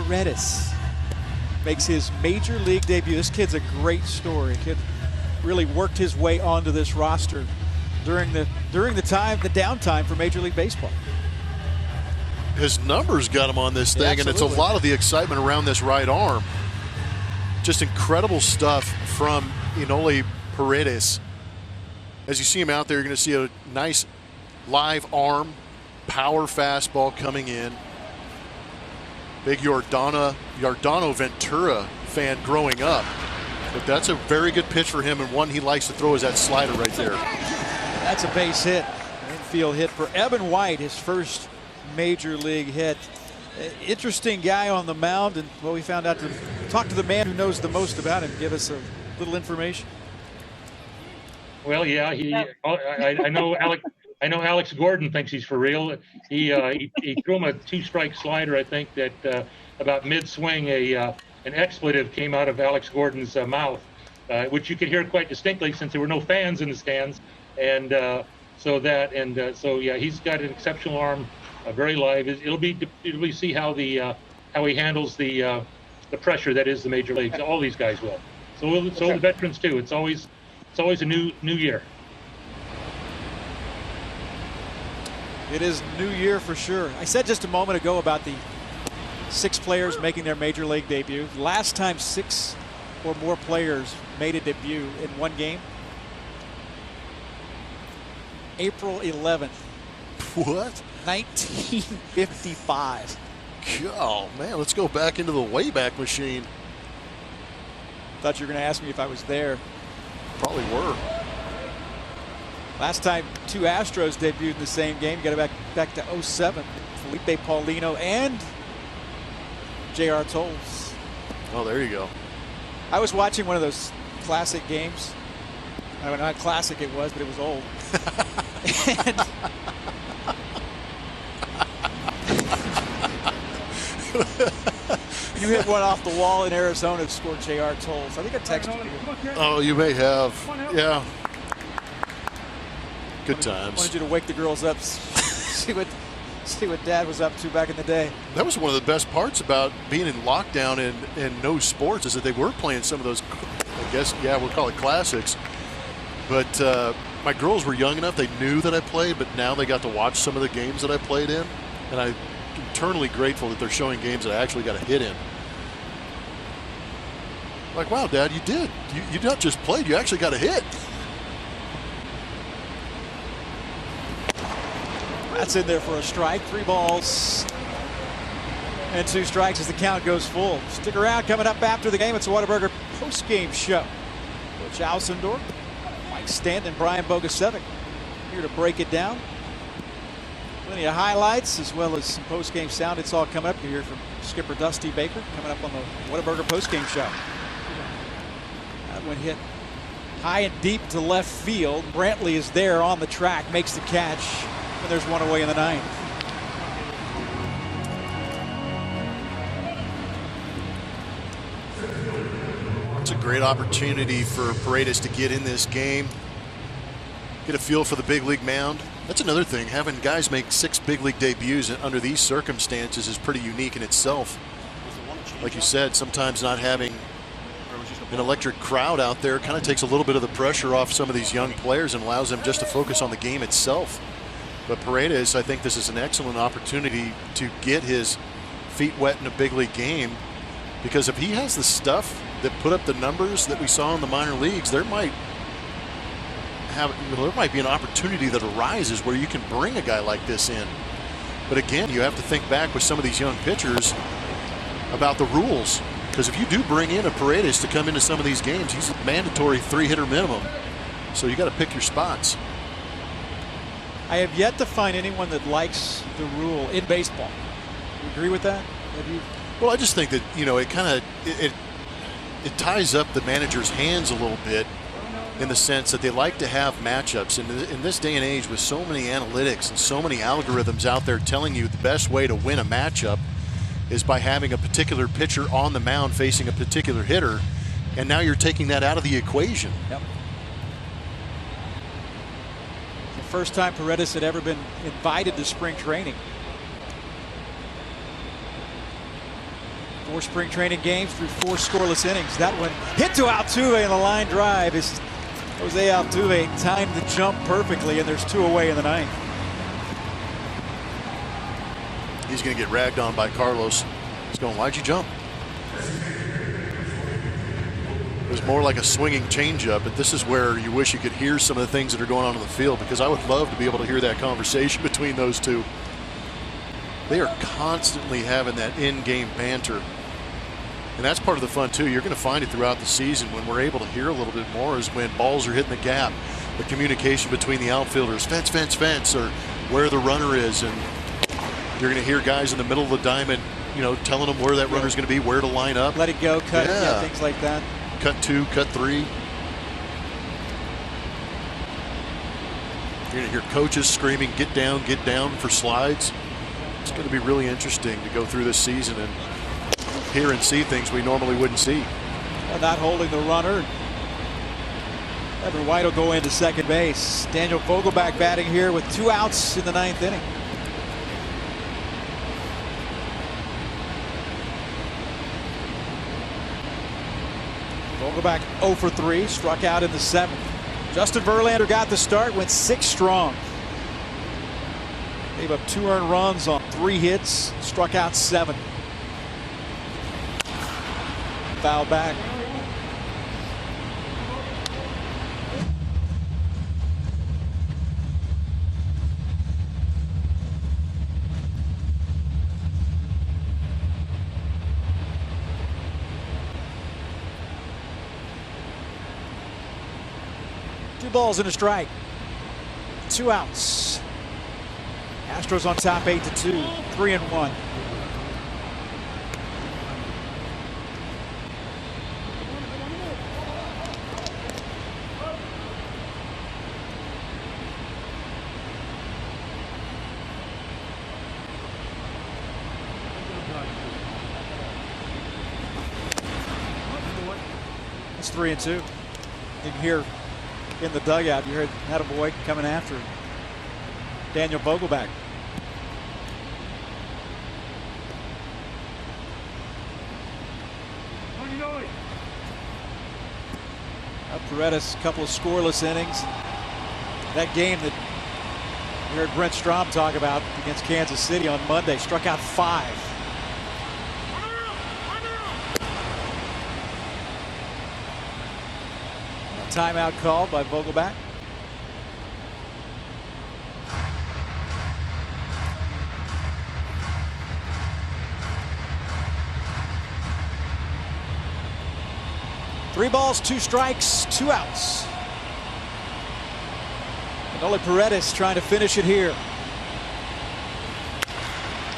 Paredes makes his major league debut. This kid's a great story. Kid really worked his way onto this roster during the downtime for Major League Baseball. His numbers got him on this thing, Yeah, and it's a lot of the excitement around this right arm. Just incredible stuff from Enoli Paredes. As you see him out there, you're going to see a nice live arm, power fastball coming in. Big Yordano Ventura fan growing up. But that's a very good pitch for him, and one he likes to throw is that slider right there. That's a base hit. Infield hit for Evan White, his first major league hit. Interesting guy on the mound, and well, we found out to talk to the man who knows the most about him, give us a little information. Well, yeah, I know Alex Gordon thinks he's for real. He threw him a 2-strike slider, I think, that about mid-swing an expletive came out of Alex Gordon's mouth, which you could hear quite distinctly since there were no fans in the stands, and so yeah, he's got an exceptional arm, very live. It'll be see how he handles the pressure that is the major leagues. All these guys will. So the veterans too. It's always a new year. It is new year for sure. I said just a moment ago about the 6 players making their major league debut. Last time 6 or more players made a debut in one game, April 11th. What? 1955. Oh, man, let's go back into the Wayback Machine. Thought you were going to ask me if I was there. Probably were. Last time 2 Astros debuted in the same game. Got it back to 07. Felipe Paulino and J.R. Tolles. Oh, there you go. I was watching one of those classic games. I mean, not classic it was, but it was old. And you hit one off the wall in Arizona to score J.R. Tolles. I think I texted you. Oh, you may have. Yeah. Good times. Wanted you to wake the girls up, see what Dad was up to back in the day. That was one of the best parts about being in lockdown and no sports, is that they were playing some of those, I guess, yeah, we'll call it classics. But my girls were young enough, they knew that I played, but now they got to watch some of the games that I played in. And I'm eternally grateful that they're showing games that I actually got a hit in. Like, wow, Dad, you did. You not just played, you actually got a hit. That's in there for a strike. 3 balls and 2 strikes as the count goes full. Stick around. Coming up after the game, it's a Whataburger post-game show. Coach Alcindor, Mike Stanton, and Brian Bogusevic here to break it down. Plenty of highlights as well as some post-game sound. It's all coming up. You hear from skipper Dusty Baker coming up on the Whataburger post-game show. That one hit high and deep to left field. Brantley is there on the track, makes the catch. And there's one away in the 9th. It's a great opportunity for Paredes to get in this game, get a feel for the big league mound. That's another thing. Having guys make 6 big league debuts under these circumstances is pretty unique in itself. Like you said, sometimes not having an electric crowd out there kind of takes a little bit of the pressure off some of these young players and allows them just to focus on the game itself. But Paredes, I think this is an excellent opportunity to get his feet wet in a big league game, because if he has the stuff that put up the numbers that we saw in the minor leagues, there might be an opportunity that arises where you can bring a guy like this in. But again, you have to think back with some of these young pitchers about the rules, because if you do bring in a Paredes to come into some of these games, he's a mandatory 3-hitter minimum. So you got to pick your spots. I have yet to find anyone that likes the rule in baseball. You agree with that? Well, I just think that, you know, it kind of it ties up the manager's hands a little bit, in the sense that they like to have matchups. In this day and age, with so many analytics and so many algorithms out there telling you the best way to win a matchup is by having a particular pitcher on the mound facing a particular hitter, and now you're taking that out of the equation. Yep. First time Paredes had ever been invited to spring training. 4 spring training games through 4 scoreless innings. That one hit to Altuve in the line drive. Is Jose Altuve timed the jump perfectly, and there's 2 away in the 9th. He's going to get ragged on by Carlos. He's going, why'd you jump? It was more like a swinging changeup, but this is where you wish you could hear some of the things that are going on in the field, because I would love to be able to hear that conversation between those two. They are constantly having that in-game banter. And that's part of the fun, too. You're going to find it throughout the season when we're able to hear a little bit more is when balls are hitting the gap, the communication between the outfielders, fence, fence, fence, or where the runner is. And you're going to hear guys in the middle of the diamond, you know, telling them where that runner's going to be, where to line up. Let it go, cut, yeah, things like that. Cut 2, cut 3. You're going to hear coaches screaming, get down for slides. It's going to be really interesting to go through this season and hear and see things we normally wouldn't see. Not holding the runner. Evan White will go into second base. Daniel Vogelbach batting here with 2 outs in the 9th inning. Vogelbach 0 for 3, struck out in the 7th. Justin Verlander got the start, went 6 strong. Gave up 2 earned runs on 3 hits, struck out 7. Foul back. Two balls and a strike. 2 outs. Astros on top 8-2, 3-1. It's 3-2. You can hear in the dugout, you heard Attaboy coming after Daniel Vogelbach. Paredes, a couple of scoreless innings. That game that you heard Brent Strom talk about against Kansas City on Monday, struck out 5. Timeout called by Vogelbach. Three balls, 2 strikes, 2 outs. And only Paredes trying to finish it here.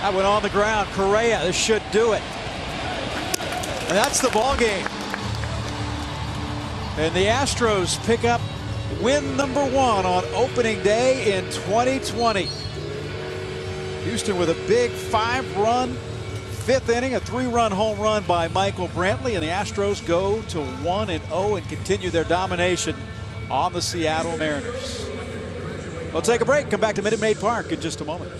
That went on the ground. Correa, this should do it. And that's the ball game. And the Astros pick up win number 1 on opening day in 2020. Houston with a big 5-run 5th inning, a 3-run home run by Michael Brantley, and the Astros go to 1-0 and continue their domination on the Seattle Mariners. We'll take a break, come back to Minute Maid Park in just a moment.